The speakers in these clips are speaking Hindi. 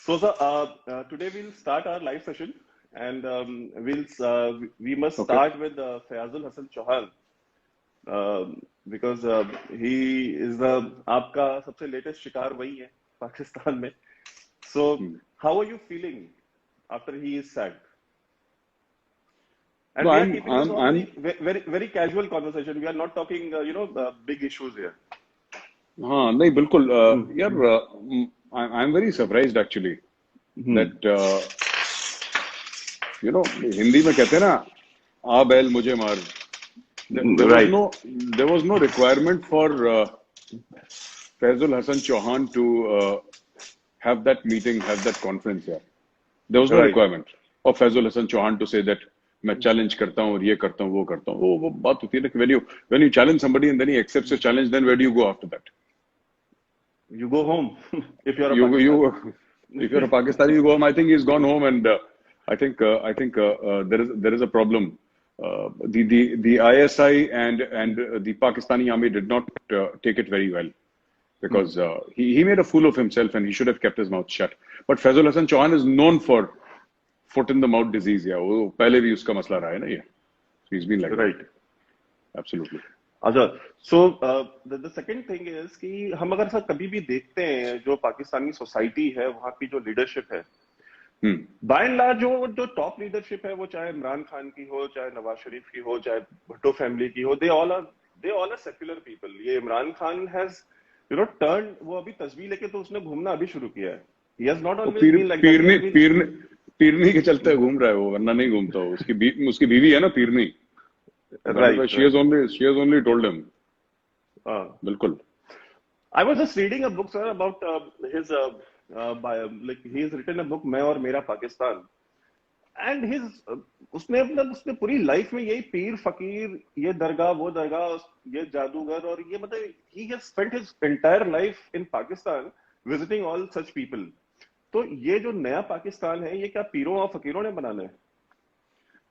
So, sir, today we'll start our live session, and we must Okay. start with Fayazul Hasan Chauhan, because he is the आपका सबसे latest शिकार वही है पाकिस्तान में. So, how are you feeling after he is sacked? And No, we are I'm, keeping this I'm, all I'm, very very casual conversation. We are not talking, big issues here. हाँ नहीं बिल्कुल यार Hmm. I'm very surprised actually Hmm. that Hindi में कहते हैं ना आ बैल मुझे मार. There was Right. no requirement for Faizul Hasan Chauhan to have that meeting, have that conference here. There was no Right. requirement of Faizul Hasan Chauhan to say that मैं चैलेंज करता हूँ और ये करता हूँ वो करता हूँ. वो बात होती है ना कि when you challenge somebody and then he accepts your challenge, then where do you go after that? You go home if you're a You Pakistani. if you're a Pakistani, you go home. I think he's gone home, and I think there is a problem. The ISI and the Pakistani army did not take it very well because he made a fool of himself and he should have kept his mouth shut. But Faizul Hasan Chauhan is known for foot in the mouth disease. Yeah, वो पहले भी उसका मसला रहा है ना ये. So he's been like Right. that. Absolutely. अच्छा. So the second thing is कि हम अगर सर कभी भी देखते हैं जो पाकिस्तानी सोसाइटी है वहाँ की जो लीडरशिप है, बाय एंड लार्ज जो टॉप लीडरशिप है वो चाहे इमरान खान की हो, चाहे नवाज शरीफ की हो, चाहे भुट्टो फैमिली की हो, they all are secular people. ये इमरान खान हैज टर्न, वो अभी तस्वीर लेके तो उसने घूमना अभी शुरू किया है. ही हैज नॉट वो always been like that. Peerni के चलते घूम रहा है वो, वरना नहीं घूमता वो. उसकी बीवी है ना Peerni. Right. She has only told him. बिल्कुल. I was just reading a book, sir, about his bio. Like he has written a book, मैं और मेरा पाकिस्तान. And उसने पूरी लाइफ में यही पीर फकीर, ये दरगाह वो दरगाह, ये जादूगर और ये मतलब he has spent his entire life in Pakistan visiting all such people. तो ये जो नया पाकिस्तान है ये क्या पीरों और फकीरों ने बनाना है?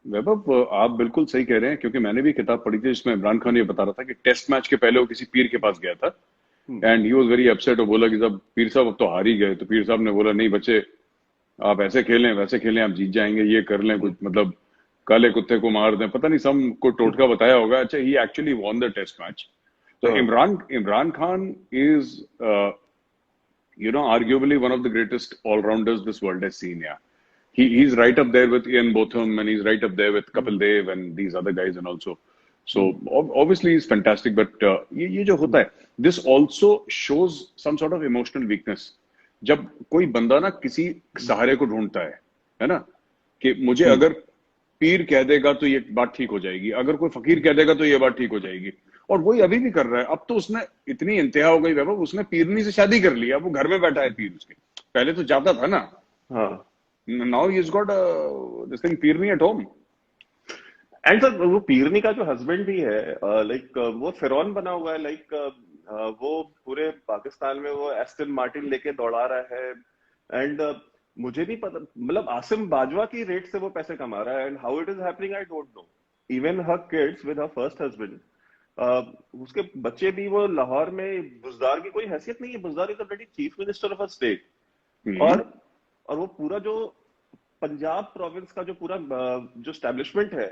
वैभव, आप बिल्कुल सही कह रहे हैं क्योंकि मैंने भी किताब पढ़ी थी जिसमें इमरान खान ये बता रहा था कि टेस्ट मैच के पहले वो किसी पीर के पास गया था and he was very upset और बोला कि सब पीर साहब अब तो हार ही गए. तो पीर साहब ने बोला नहीं बच्चे, आप ऐसे खेलें वैसे खेलें, आप जीत जाएंगे, ये कर लें कुछ, मतलब काले कुत्ते को मार दें, पता नहीं सम को टोटका बताया होगा. अच्छा, he actually won the test match. तो Imran Khan is arguably one of the greatest all-rounders this world has seen. Yeah, he's right up there with Ian Botham and he's right up there with Kapil Dev and these other guys and also. So obviously he's fantastic, but ये जो होता है, this also shows some sort of emotional weakness. जब कोई बंदा ना किसी सहारे को ढूंढता है ना, कि मुझे अगर पीर कह देगा तो ये बात ठीक हो जाएगी, अगर कोई फकीर कह देगा तो ये बात ठीक हो जाएगी. और वही अभी भी कर रहा है. अब तो उसने इतनी इंतहा हो गई वैभव, उसने पीरनी से शादी कर ली. अब वो घर में बैठा है पीर उसके. पहले तो जाता था ना. हाँ. Now he's got this thing Peerni at home. And sir वो पीरनी का जो हस्बैंड भी है, लाइक वो फिरौन बना हुआ है. लाइक वो पूरे पाकिस्तान में वो एस्टन मार्टिन लेके दौड़ा रहा है. एंड मुझे नहीं पता, मतलब आसिम बाजवा की रेट से वो पैसे कमा रहा है. And how it is happening I don't know. Even her kids with her first husband, उसके बच्चे भी, वो लाहौर में बुजदार की कोई हैसियत नहीं है. Buzdar is the chief minister of a state. और वो पूरा जो पंजाब प्रोविंस का जो पूरा जो एस्टेब्लिशमेंट है,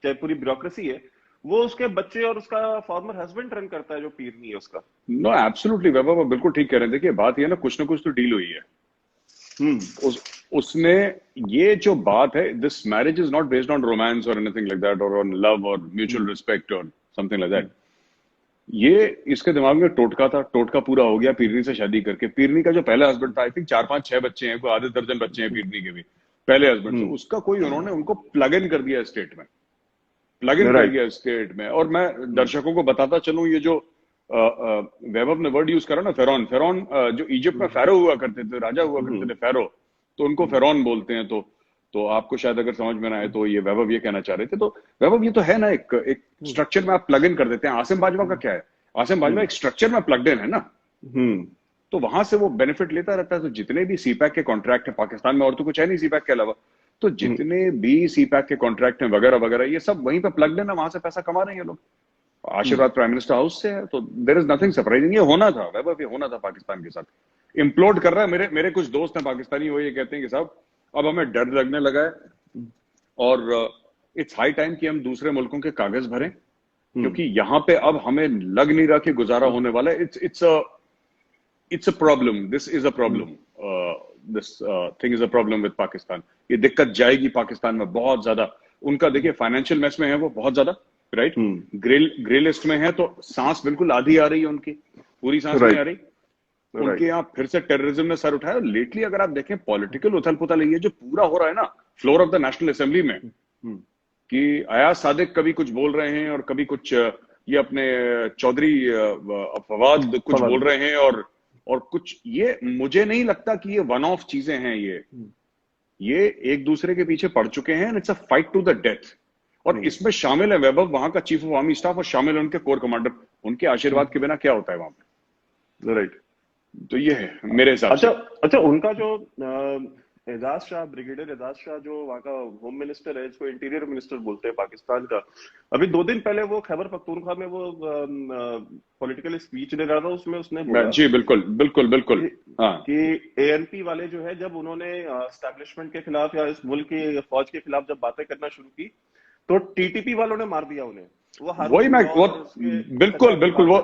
चाहे पूरी ब्यूरोक्रेसी है, वो उसके बच्चे और उसका फॉर्मर हस्बैंड रन करता है, जो पीरनी है उसका. नो एब्सोल्युटली वैभव, बिल्कुल ठीक कह रहे हैं. देखिए बात ये है ना, कुछ ना कुछ तो डील हुई है. उसने ये जो बात है, this marriage is not based on romance और एनीथिंग लाइक दैट और ऑन लव और म्यूचुअल रिस्पेक्ट और समथिंग लाइक दैट. ये इसके दिमाग में टोटका था. टोटका पूरा हो गया पीरनी से शादी करके. पीरनी का जो पहला हस्बैंड था, आई थिंक 4-5-6 बच्चे हैं, कोई आधे दर्जन बच्चे हैं पीरनी के भी. पहले हस्बैंड से उसका कोई, उन्होंने उनको प्लग इन कर दिया स्टेट में, प्लग इन कर दिया स्टेट में. और मैं दर्शकों को बताता चलूं, ये जो वैभव ने वर्ड यूज करा ना, फेरौन, जो इजिप्ट में फेरो हुआ करते थे, राजा हुआ करते थे फेरो, तो उनको फेरौन बोलते हैं. तो आपको शायद अगर समझ में ना आए तो ये वैभव ये कहना चाह रहे थे. तो वैभव ये तो है ना, एक स्ट्रक्चर में आप प्लग इन कर देते हैं. आसिम बाजवा का क्या है, आसिम बाजवा एक स्ट्रक्चर में प्लग इन है ना, तो वहां से वो बेनिफिट लेता रहता है. तो जितने भी सीपैक के कॉन्ट्रैक्ट है पाकिस्तान में, और तो कुछ है नहीं सीपैक के अलावा, तो जितने भी सीपैक के कॉन्ट्रैक्ट हैं वगैरह वगैरह, ये सब वहीं पे प्लग इन है, वहां से पैसा कमा रहे हैं ये लोग. आशीर्वाद प्राइम मिनिस्टर हाउस से है. तो देयर इज नथिंग सरप्राइजिंग. ये होना था वैभव, ये होना था पाकिस्तान के साथ. इम्प्लोड कर रहा है। मेरे मेरे कुछ दोस्त हैं पाकिस्तानी, वो ये कहते हैं कि साहब अब हमें डर लगने लगा है और इट्स हाई टाइम कि हम दूसरे मुल्कों के कागज भरें, क्योंकि यहाँ पे अब हमें लग नहीं रहा कि गुजारा होने वाला है। It's a problem, this is a problem, this thing is a problem with Pakistan. ये दिक्कत जाएगी पाकिस्तान में बहुत ज्यादा। उनका देखिए फाइनेंशियल मैस में है वो बहुत ज्यादा, राइट। ग्रे लिस्ट में है, तो सांस बिल्कुल आधी आ रही है उनकी, पूरी सांस नहीं आ रही। उनके यहाँ फिर से टेररिज्म ने सर उठाया। लेटली अगर आप देखें पॉलिटिकल उथल पुथल ये जो पूरा हो रहा है ना floor of the national assembly में, कि अयाज सादिक कभी कुछ बोल रहे हैं और कभी कुछ ये अपने चौधरी फवाद कुछ बोल रहे हैं, और कुछ ये मुझे नहीं लगता कि ये वन ऑफ चीजें हैं। ये एक दूसरे के पीछे पड़ चुके हैं, it's a fight to the death. और इसमें शामिल है वैभव, वहां का चीफ ऑफ आर्मी स्टाफ, और शामिल है उनके कोर कमांडर। उनके आशीर्वाद के बिना क्या होता है वहां पे, राइट। तो ये है मेरे हिसाब से। अच्छा, उनका जो एजाज शाह, ब्रिगेडियर एजाज शाह जो वहाँ का होम मिनिस्टर है, जिसको इंटीरियर मिनिस्टर बोलते हैं पाकिस्तान का, अभी 2 दिन पहले वो खैबर पख्तूनख्वा में वो पॉलिटिकल स्पीच दे रहा था, उसमें उसने बोला जी बिल्कुल बिल्कुल बिल्कुल कि एएनपी वाले जो है, जब उन्होंने एस्टैब्लिशमेंट के खिलाफ या इस मुल्क की फौज के खिलाफ जब बातें करना शुरू की, तो टीटीपी वालों ने मार दिया उन्हें। वही मैं वो बिल्कुल बिल्कुल वो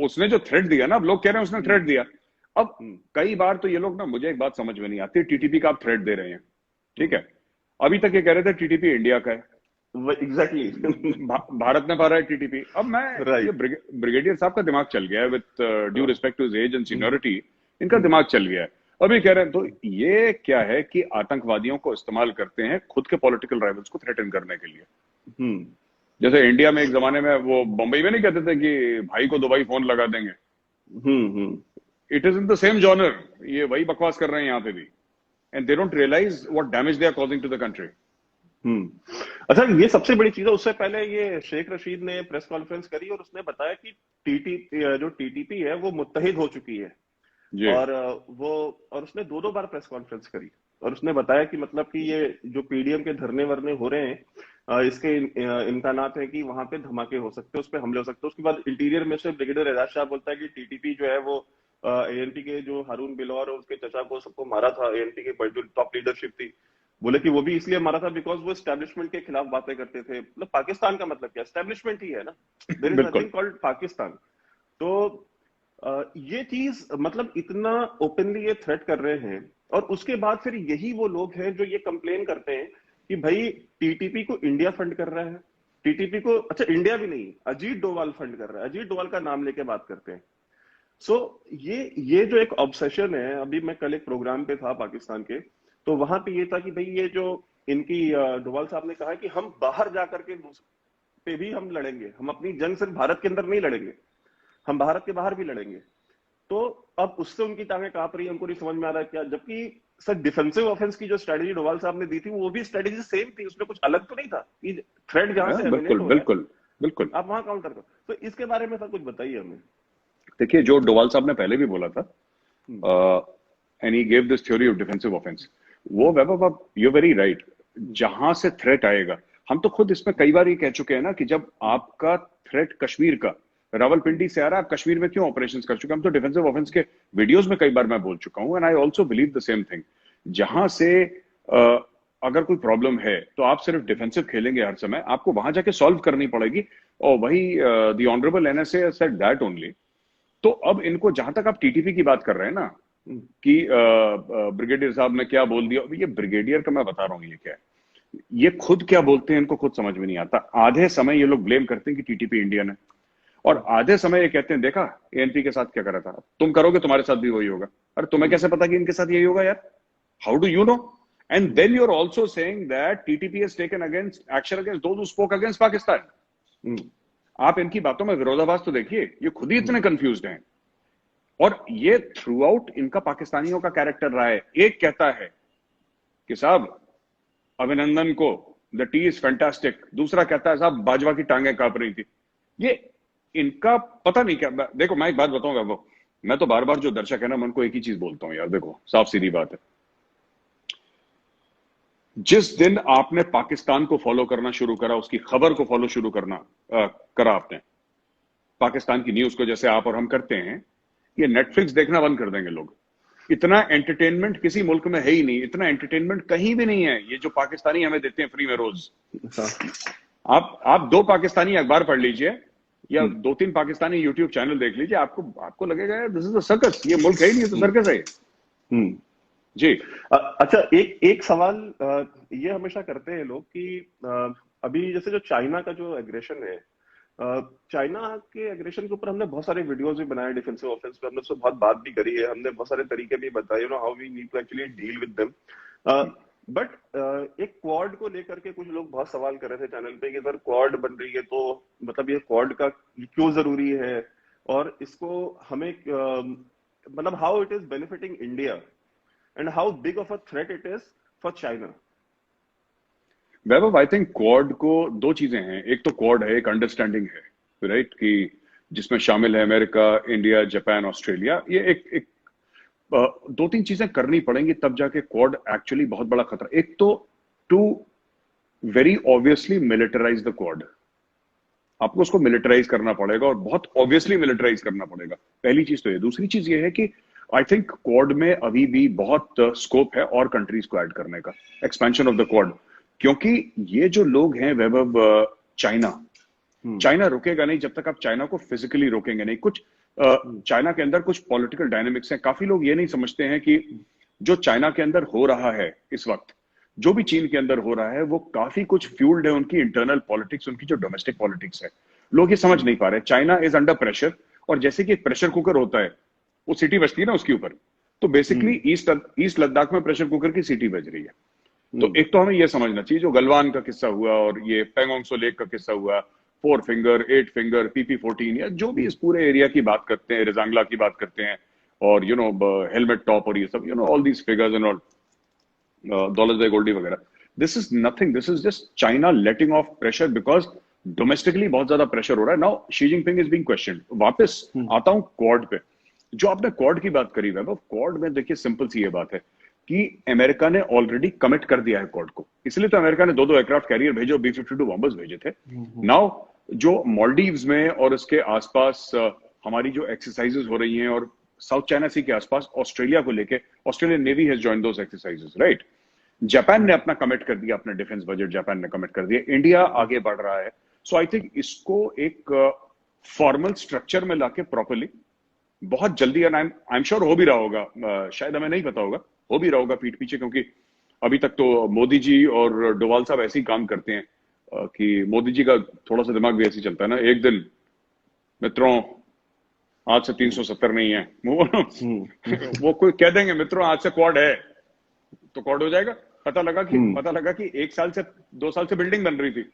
उसने जो थ्रेट दिया ना, अब लोग कह रहे हैं उसने थ्रेट दिया। अब कई बार तो ये लोग ना, मुझे एक बात समझ में नहीं आती, टीटीपी का आप थ्रेट दे रहे हैं, ठीक है, अभी तक ये कह रहे थे टीटीपी इंडिया का है। एग्जैक्टली भारत ने पा रहा है टीटीपी। अब मैं ये ब्रिगेडियर साहब का दिमाग चल गया है, with due respect to his age and seniority, इनका दिमाग चल गया है। अभी कह रहे हैं तो ये क्या है कि आतंकवादियों को इस्तेमाल करते हैं खुद के पॉलिटिकल राइवल्स को थ्रेटन करने के लिए। जैसे इंडिया में एक जमाने में वो बंबई में नहीं कहते थे कि भाई को दुबई फोन लगा देंगे। It is in the same genre, ये वही बकवास कर रहे हैं यहाँ पे भी, and they don't realize what damage they are causing to the country. अच्छा, ये सबसे बड़ी चीज है। उससे पहले ये शेख रशीद ने प्रेस कॉन्फ्रेंस करी और उसने बताया कि टीटीपी है वो मुत्तहिद हो चुकी है, और उसने 2 बार प्रेस कॉन्फ्रेंस करी, और उसने बताया कि मतलब कि ये जो पीडीएम के धरने वरने हो रहे हैं, इसके इम्कानात है कि वहां पे धमाके हो सकते हैं, उस पर हमले हो सकते हैं। उसके बाद interior minister brigadier Ejaz Shah बोलता है कि टीटीपी जो है वो एएनपी के जो हारून बिलौर और उसके चचा को सबको मारा था, एएनपी के जो टॉप लीडरशिप थी, बोले कि वो भी इसलिए मारा था बिकॉज वो एस्टेब्लिशमेंट के खिलाफ बातें करते थे। मतलब पाकिस्तान का मतलब क्या, एस्टेब्लिशमेंट ही है ना, there is nothing called Pakistan. तो ये चीज मतलब इतना ओपनली ये थ्रेट कर रहे हैं, और उसके बाद फिर यही वो लोग हैं जो ये कंप्लेन करते हैं कि भाई टीटीपी को इंडिया फंड कर रहा है, टीटीपी को, अच्छा इंडिया भी नहीं, अजीत डोवाल फंड कर रहा है, अजीत डोवाल का नाम लेके बात करते हैं। सो ये जो एक ऑब्सेशन है, अभी मैं कल एक प्रोग्राम पे था पाकिस्तान के, तो वहां पे ये था कि भाई ये जो इनकी डोवाल साहब ने कहा कि हम बाहर जाकर के पे भी हम लड़ेंगे, हम अपनी जंग सिर्फ भारत के अंदर नहीं लड़ेंगे, हम भारत के बाहर भी लड़ेंगे। तो अब उससे उनकी टांगें कांप रही है, उनको नहीं समझ में आ रहा है क्या, जबकि सर डिफेंसिव ऑफेंस की जो स्ट्रेटेजी डोवाल साहब ने दी थी वो भी स्ट्रेटेजी सेम थी, उसमें कुछ अलग तो नहीं था कि थ्रेट जहां से बिल्कुल बिल्कुल बिल्कुल आप वहां काउंटर करो। तो इसके बारे में सर कुछ बताइए हमें। देखिए, जो डोवाल साहब ने पहले भी बोला था, and he gave this theory of defensive offence, वो वैभव आप यू वेरी राइट, जहां से थ्रेट आएगा, हम तो खुद इसमें कई बार ये कह चुके हैं ना कि जब आपका थ्रेट कश्मीर का रावलपिंडी से आ रहा है, आप कश्मीर में क्यों ऑपरेशंस कर चुके हैं, हम तो डिफेंसिव ऑफेंस के वीडियोस में कई बार मैं बोल चुका हूं, and I also believe the same thing. जहां से अगर कोई प्रॉब्लम है तो आप सिर्फ डिफेंसिव खेलेंगे हर समय, आपको वहां जाके सॉल्व करनी पड़ेगी, और वही the honourable NSA said that only. तो अब इनको, जहां तक आप टीटीपी की बात कर रहे हैं ना कि ब्रिगेडियर साहब ने क्या बोल दिया, ये ब्रिगेडियर का मैं बता रहा हूँ ये क्या है, ये खुद क्या बोलते हैं इनको खुद समझ में नहीं आता। आधे समय ये लोग ब्लेम करते हैं कि टीटीपी इंडियन है, और आधे समय ये कहते हैं देखा एएनपी के साथ क्या करा था, तुम करोगे तुम्हारे साथ भी वही होगा। अरे तुम्हें कैसे पता कि इनके साथ यही होगा यार, how do you know? And then you are also saying that TTP has taken against action against those who spoke against Pakistan. आप इनकी बातों में विरोधाभास तो देखिए, ये खुद ही इतने कंफ्यूज्ड हैं, और ये थ्रू आउट इनका पाकिस्तानियों का कैरेक्टर रहा है। एक कहता है कि साहब अभिनंदन को द टी इज फैंटास्टिक, दूसरा कहता है साहब बाजवा की टांगें कांप रही थी। ये इनका पता नहीं क्या। देखो मैं एक बात बताऊंगा, वो मैं तो बार बार जो दर्शक है ना, मैं उनको एक ही चीज बोलता हूं यार, देखो साफ सीधी बात है, जिस दिन आपने पाकिस्तान को फॉलो करना शुरू करा, उसकी खबर को फॉलो शुरू करा आपने, पाकिस्तान की न्यूज को, जैसे आप और हम करते हैं, ये नेटफ्लिक्स देखना बंद कर देंगे लोग। इतना एंटरटेनमेंट किसी मुल्क में है ही नहीं, इतना एंटरटेनमेंट कहीं भी नहीं है, ये जो पाकिस्तानी हमें देते हैं फ्री में रोज। हाँ। आप 2 पाकिस्तानी अखबार पढ़ लीजिए या हम्म। 2-3 पाकिस्तानी यूट्यूब चैनल देख लीजिए, आपको लगेगा यार दिस इज अ सर्कस, ये मुल्क है ही नहीं, तो सर्कस है। हम्म। जी। अच्छा, एक एक सवाल ये हमेशा करते हैं लोग कि अभी जैसे जो चाइना का जो एग्रेशन है, चाइना के एग्रेशन के ऊपर हमने बहुत सारे वीडियोस भी बनाए, डिफेंसिव ऑफेंस पे हमने उससे बहुत बात भी करी है, हमने बहुत सारे तरीके भी बताए, how we need to actually deal with them. But एक क्वाड को लेकर के कुछ लोग बहुत सवाल कर रहे थे चैनल पे कि सर क्वाड बन रही है तो मतलब ये क्वाड का क्यों जरूरी है, और इसको हमें मतलब how it is benefiting India and how big of a threat it is for China? Vaibhav, I think quad को 2 चीजें हैं। एक तो क्वाड है, एक अंडरस्टैंडिंग है, राइट, कि जिसमें शामिल है अमेरिका, इंडिया, जापान, ऑस्ट्रेलिया। ये एक 2-3 चीजें करनी पड़ेंगी तब जाके क्वाड एक्चुअली बहुत बड़ा खतरा। एक तो to very obviously militarize the Quad, आपको उसको मिलिटराइज करना पड़ेगा और बहुत ऑब्वियसली मिलिटराइज करना पड़ेगा। पहली चीज तो ये। दूसरी चीज ये है कि आई थिंक क्वाड में अभी भी बहुत स्कोप है और कंट्रीज को ऐड करने का, एक्सपेंशन ऑफ द क्वाड। क्योंकि ये जो लोग हैं वैभव, चाइना रुकेगा नहीं जब तक आप चाइना को फिजिकली रोकेंगे नहीं। कुछ चाइना के अंदर कुछ पॉलिटिकल डायनेमिक्स हैं। काफी लोग ये नहीं समझते हैं कि जो चाइना के अंदर हो रहा है इस वक्त, जो भी चीन के अंदर हो रहा है, वो काफी कुछ फ्यूल्ड है उनकी इंटरनल पॉलिटिक्स, उनकी जो डोमेस्टिक पॉलिटिक्स है। लोग ये समझ नहीं पा रहे। चाइना इज अंडर प्रेशर, और जैसे कि एक प्रेशर कुकर होता है, वो सीटी बजती है ना उसके ऊपर, तो बेसिकली ईस्ट लद्दाख में प्रेशर कुकर की सीटी बज रही है। तो एक तो हमें यह समझना चाहिए, जो गलवान का किस्सा हुआ और ये पेंगोंग सो लेक का किस्सा हुआ, 4 फिंगर, 8 फिंगर, PP-14, या जो भी इस पूरे एरिया की बात करते हैं, रिजांगला की बात करते हैं, और हेलमेट टॉप और ये सब, all these figures and all, dollars by goldie वगैरह, this is nothing, this is just China letting off pressure because domestically बहुत ज्यादा प्रेशर हो रहा है। Now Xi Jinping is being questioned. वापस आता हूं क्वाड पे। जो आपने क्वाड की बात करी वैभव, क्वाड में देखिए सिंपल सी ये बात है कि अमेरिका ने ऑलरेडी कमिट कर दिया है क्वाड को, इसलिए तो अमेरिका ने 2-2 एयरक्राफ्ट कैरियर भेजे और B-52 बॉम्बर्स भेजे थे। नाउ जो मालदीव्स में और उसके आसपास हमारी जो एक्सरसाइजेस हो रही हैं, और साउथ चाइना सी के आसपास ऑस्ट्रेलिया को लेके, Australian navy has joined those exercises, right. Japan ने अपना कमिट कर दिया, अपना डिफेंस बजट जापान ने कमिट कर दिया, इंडिया आगे बढ़ रहा है। सो आई थिंक इसको एक फॉर्मल स्ट्रक्चर में लाके प्रॉपरली बहुत जल्दी, एंड आई एम श्योर हो भी रहा होगा, शायद हमें नहीं पता होगा, हो भी रहा होगा पीठ पीछे, क्योंकि अभी तक तो मोदी जी और डोवाल साहब ऐसे ही काम करते हैं कि मोदी जी का थोड़ा सा दिमाग भी ऐसे ही चलता है ना, एक दिन मित्रों आज से 370 नहीं है, वो कोई कह देंगे मित्रों आज से क्वाड है, तो क्वाड हो जाएगा। पता लगा कि 1 साल से 2 साल से बिल्डिंग बन रही थी,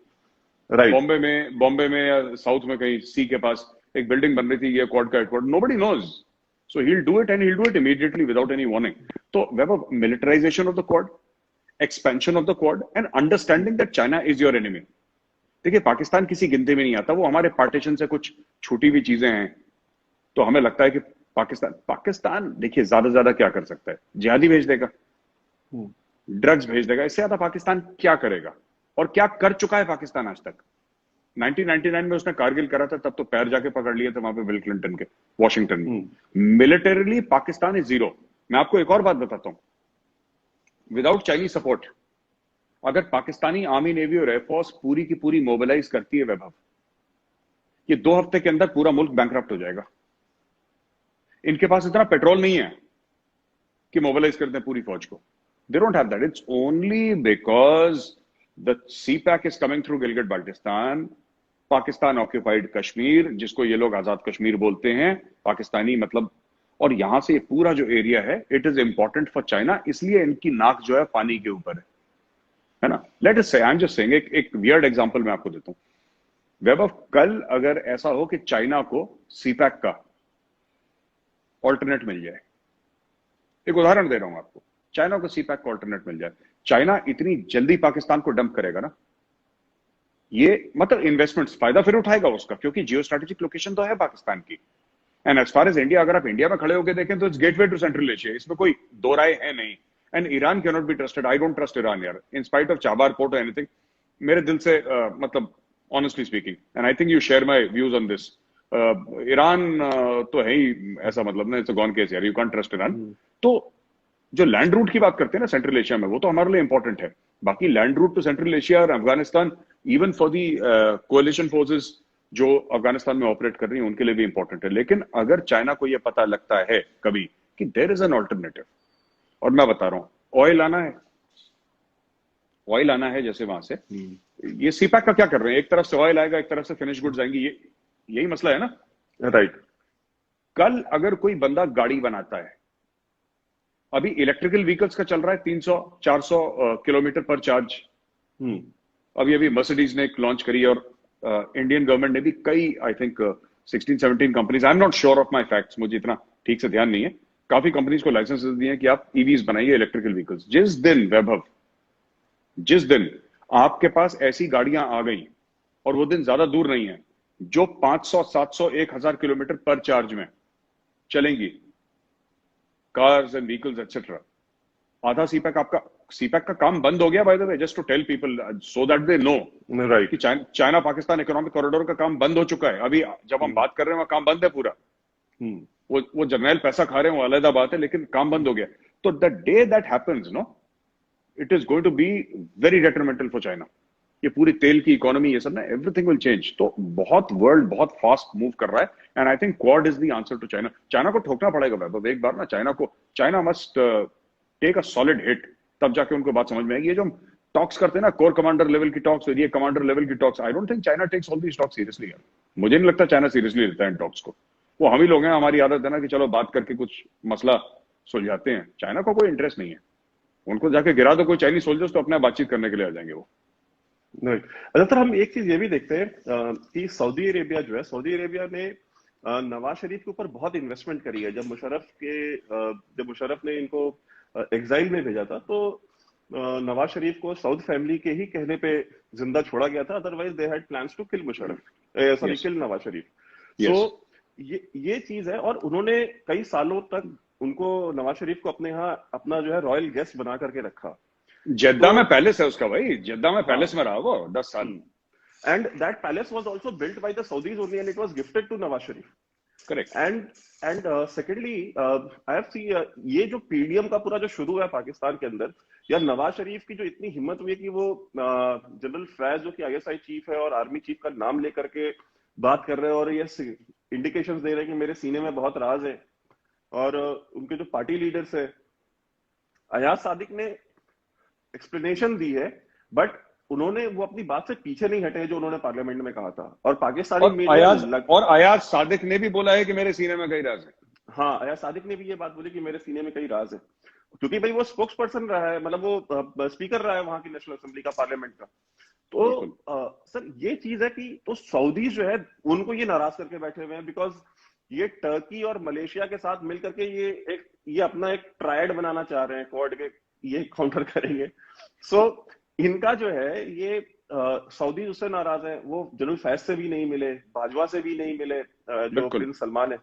राइट। बॉम्बे में या साउथ में कहीं सी के पास एक बिल्डिंग बन रही थी, ये क्वाड का headquarter, nobody knows, so he will do it and he will do it immediately without any warning. तो web militarization of the quad, expansion of the quad, and understanding that China is your enemy. देखिए पाकिस्तान किसी गिनती में नहीं आता, वो हमारे पार्टीशन से कुछ छूटी हुई चीजें हैं, तो हमें लगता है कि पाकिस्तान देखिए ज्यादा क्या कर सकता है, जिहादी भेज देगा, ड्रग्स भेज देगा, इससे ज्यादा पाकिस्तान क्या करेगा? और क्या कर चुका है पाकिस्तान आज तक? 1999 में उसने कारगिल करा था, तब तो पैर जाके पकड़ लिए थे वहां पे बिल क्लिंटन के, वॉशिंगटन में। Militarily Pakistan is zero. मैं आपको एक और बात बताता हूं, विदाउट चाइनीज सपोर्ट अगर पाकिस्तानी आर्मी, नेवी और एयरफोर्स पूरी की पूरी मोबिलाइज करती है वैभव, ये 2 हफ्ते के अंदर पूरा मुल्क बैंकरप्ट हो जाएगा। इनके पास इतना पेट्रोल नहीं है कि मोबिलाइज करते हैं पूरी फौज को। They don't have that. It's only because the CPAC is coming through Gilgit Baltistan, Pakistan occupied Kashmir, जिसको ये लोग आजाद कश्मीर बोलते हैं, पाकिस्तानी मतलब, और यहां से पूरा जो एरिया है it is important for China, इसलिए इनकी नाक जो है पानी के ऊपर है ना। लेट अस से, आई एम जस्ट सेइंग, एक वियर्ड एग्जांपल मैं आपको देता हूं वैभव, कल अगर ऐसा हो कि चाइना को सीपैक का ऑल्टरनेट मिल जाए, एक उदाहरण दे रहा हूं आपको, चाइना को सीपैक का ऑल्टरनेट मिल जाए, चाइना इतनी जल्दी पाकिस्तान को डंप करेगा ना, ये मतलब इन्वेस्टमेंट्स, फायदा फिर उठाएगा उसका, क्योंकि जियो स्ट्रेटेजिक लोकेशन तो है पाकिस्तान की। And as far as India, अगर आप इंडिया में खड़े होकर देखें तो it's gateway to central Asia, इसमें कोई दो राय है नहीं। And Iran can not be trusted, I don't trust Iran यार, in spite of Chabahar port और एनीथिंग, मेरे दिल से मतलब honestly speaking, and I think you share my views on this, Iran तो है ही ऐसा, मतलब ना, इट्स अ गॉन केस यार, यू कांट ट्रस्ट ईरान। तो जो लैंड रूट की बात करते हैं ना सेंट्रल एशिया में, वो तो हमारे लिए इंपॉर्टेंट है। बाकी land route to central Asia और Afghanistan, even for the coalition forces जो अफगानिस्तान में ऑपरेट कर रही हैं, उनके लिए भी इंपॉर्टेंट है। लेकिन अगर चाइना को यह पता लगता है कभी कि देयर इज एन ऑल्टरनेटिव, और मैं बता रहा हूं ऑयल आना है जैसे वहां से, ये सीपैक का क्या कर रहे हैं, एक तरफ से ऑयल आएगा, एक तरफ से फिनिश गुड्स आएंगी, ये यही मसला है ना। राइट। कल अगर कोई बंदा गाड़ी बनाता है, अभी इलेक्ट्रिकल व्हीकल्स का चल रहा है 300-400 किलोमीटर पर चार्ज। अभी अभी मर्सिडीज ने एक लॉन्च करी, और इंडियन गवर्नमेंट ने भी कई, I think 16-17 companies, I am not sure of my facts, मुझे इतना ठीक से ध्यान नहीं है, काफी कंपनीज को लाइसेंस दिए हैं कि आप ईवीज बनाइए, इलेक्ट्रिकल व्हीकल्स। जिस दिन वैभव, जिस दिन आपके पास ऐसी गाड़ियां आ गई, और वो दिन ज्यादा दूर नहीं है, जो 500, 700, 1000 किलोमीटर पर चार्ज में चलेंगी, कार्स एंड व्हीकल्स एक्सेट्रा, आधा सीपैक का काम बंद हो गया, by the way, just to tell people so that they know, right, कि चाइना पाकिस्तान इकोनॉमिक कॉरिडोर का काम बंद हो चुका है। अभी जब हम बात कर रहे हैं, वहां काम बंद है पूरा। वो जर्नैल पैसा खा रहे हैं, वो अलग बात है, लेकिन काम बंद हो गया। तो the day that happens, no, it is going to be very detrimental for China. ये पूरी तेल की इकोनॉमी, ये सब ना, एवरीथिंग विल चेंज। तो वर्ल्ड बहुत फास्ट मूव कर रहा है, and I think Quad is the answer to China. China को ठोकना पड़ेगा वैभव एक बार ना, China must take a solid hit, तब जाके उनको बात समझ में आएगी। ये जो हम टॉक्स करते हैं ना, कोर कमांडर लेवल की टॉक्स, ये कमांडर लेवल की talks, I don't think China takes all these talks seriously यार। मुझे नहीं लगता चाइना सीरियसली लेता है इन टॉक्स को। वो हम ही लोग हैं, हमारी आदत है ना कि चलो बात करके कुछ मसला सुलझाते हैं। चाइना को कोई इंटरेस्ट नहीं है, उनको जाके गिरा दो कोई चाइनीज सोल्जर्स, तो अपना बातचीत करने के लिए आ जाएंगे वो। राइट। अच्छा सर, हम एक चीज ये भी देखते हैं कि सऊदी अरेबिया जो है, सऊदी अरेबिया ने नवाज शरीफ के ऊपर बहुत इन्वेस्टमेंट करी है। जब मुशर्रफ ने इनको एग्जाइल में भेजा था, तो नवाज शरीफ को सऊद फैमिली के ही कहने पे जिंदा छोड़ा गया था, otherwise they had plans to kill Musharraf, sorry, kill Nawaz Sharif. So ये चीज है, और उन्होंने कई सालों तक उनको, नवाज शरीफ को अपने यहाँ अपना जो है रॉयल गेस्ट बना करके रखा। जेद्दा में पैलेस है उसका भाई, जेद्दा में पैलेस में रहा वो 10 साल। And that palace was also built by the Saudis only, and it was gifted to Nawaz Sharif. Correct. And secondly, I have see, ये जो पीडीएम का पूरा जो शुरू है पाकिस्तान के अंदर, या नवाज शरीफ की जो इतनी हिम्मत हुई है कि वो जनरल फैज, जो कि आईएसआई चीफ है और आर्मी चीफ का नाम लेकर के बात कर रहे हैं, और ये इंडिकेशंस दे रहे हैं कि मेरे सीने में बहुत राज है। और उनके जो पार्टी लीडर्स है, अयाज सादिक ने एक्सप्लेनेशन दी है, बट उन्होंने वो अपनी बात से पीछे नहीं हटे जो उन्होंने पार्लियामेंट में कहा था। और पाकिस्तानी मीडिया, अयाज सादिक ने भी बोला है कि मेरे सीने में कई राज है। हाँ, अयाज सादिक ने भी ये बात बोली कि मेरे सीने में कई राज है, क्योंकि भाई वो स्पोक्स पर्सन रहा है, मतलब वो स्पीकर रहा है वहां की नेशनल असेंबली का, पार्लियामेंट का। तो सर ये चीज है कि तो सऊदी जो है उनको ये नाराज करके बैठे हुए हैं, बिकॉज ये टर्की और मलेशिया के साथ मिलकर के ये अपना एक ट्रायड बनाना चाह रहे हैं, क्वाड के, ये काउंटर करेंगे। सो इनका जो है ये सऊदी उससे नाराज है, वो जनरल फैज से भी नहीं मिले, बाजवा से भी नहीं मिले, जो प्रिंस सलमान है।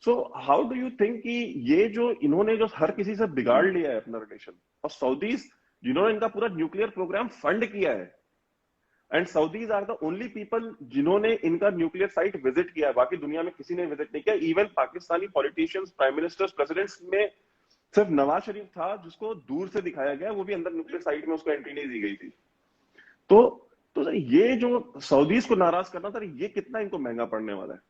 So how do you think कि ये जो इन्होंने जो हर किसी से बिगाड़ लिया है अपना रिलेशन, और सऊदीज जिन्होंने इनका पूरा न्यूक्लियर प्रोग्राम फंड किया है, and Saudis are the only people जिन्होंने इनका न्यूक्लियर साइट विजिट किया है, बाकी दुनिया में किसी ने विजिट नहीं किया। Even Pakistani politicians, prime ministers, presidents में सिर्फ नवाज शरीफ था जिसको दूर से दिखाया गया, वो भी अंदर न्यूक्लियर साइट में उसको एंट्री नहीं दी गई थी। तो सर ये जो सऊदीज को नाराज करना, सर ये कितना इनको महंगा पड़ने वाला है?